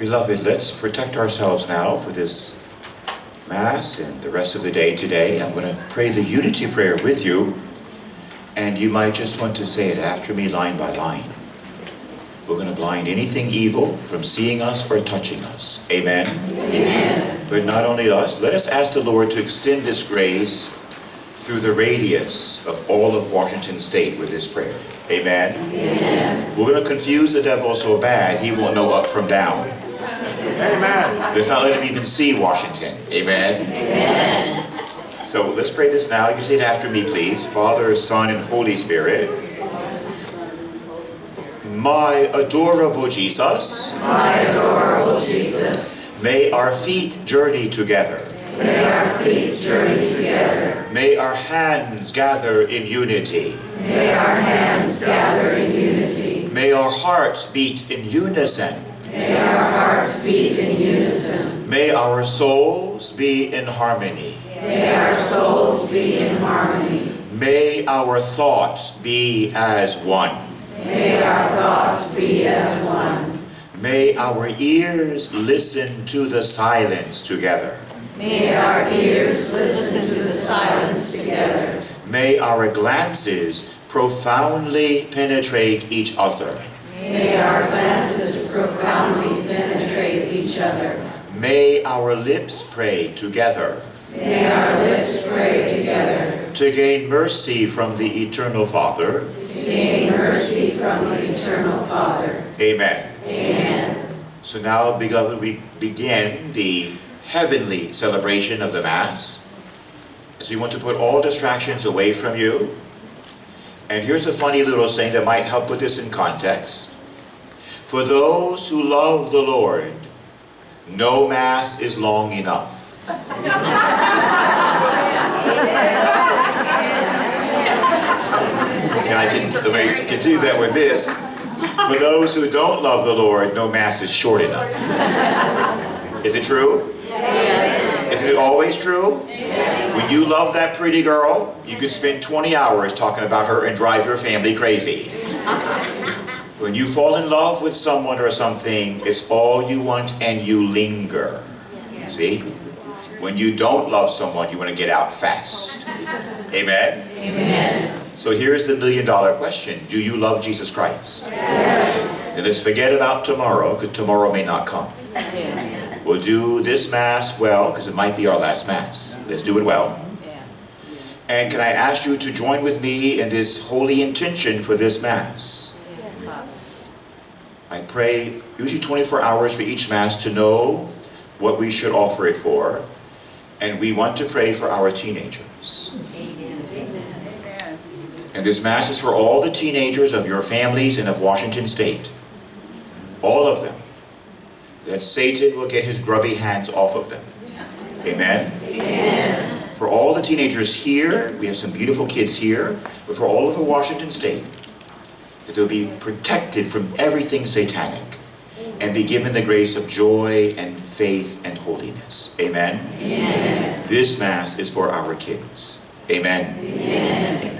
Beloved, let's protect ourselves now for this Mass and the rest of the day today. I'm going to pray the unity prayer with you, and you might just want to say it after me line by line. We're going to blind anything evil from seeing us or touching us. Amen? Amen. But not only us, let us ask the Lord to extend this grace through the radius of all of Washington State with this prayer. Amen? Amen. We're going to confuse the devil so bad he won't know up from down. Amen. Let's not let him even see Washington. Amen? Amen. So let's pray this now. You can say it after me, please. Father, Son, and Holy Spirit. My adorable Jesus. My adorable Jesus. May our feet journey together. May our feet journey together. May our hands gather in unity. May our hands gather in unity. May our hearts beat in unison. May our hearts beat in unison. May our souls be in harmony. May our souls be in harmony. May our thoughts be as one. May our thoughts be as one. May our ears listen to the silence together. May our ears listen to the silence together. May our glances profoundly penetrate each other. May our glances profoundly penetrate each other. May our lips pray together. May our lips pray together. To gain mercy from the Eternal Father. To gain mercy from the Eternal Father. Amen. Amen. So now, beloved, we begin the heavenly celebration of the Mass. So we want to put all distractions away from you. And here's a funny little saying that might help put this in context. For those who love the Lord, no Mass is long enough. Let me continue that with this. For those who don't love the Lord, no Mass is short enough. Is it true? Yes. Isn't it always true? Yes. When you love that pretty girl, you could spend 20 hours talking about her and drive your family crazy. When you fall in love with someone or something, it's all you want and you linger. See? When you don't love someone, you want to get out fast. Amen? Amen. So here's the million-dollar question. Do you love Jesus Christ? Yes. And let's forget about tomorrow, because tomorrow may not come. Yes. We'll do this Mass well, because it might be our last Mass. Let's do it well. Yes. And can I ask you to join with me in this holy intention for this Mass? Yes. I pray usually 24 hours for each Mass to know what we should offer it for. And we want to pray for our teenagers. Amen. And this Mass is for all the teenagers of your families and of Washington State. All of them. That Satan will get his grubby hands off of them. Amen? Amen. For all the teenagers here, we have some beautiful kids here, but for all over Washington State, that they'll be protected from everything satanic and be given the grace of joy and faith and holiness. Amen? Amen. This Mass is for our kids. Amen? Amen. Amen.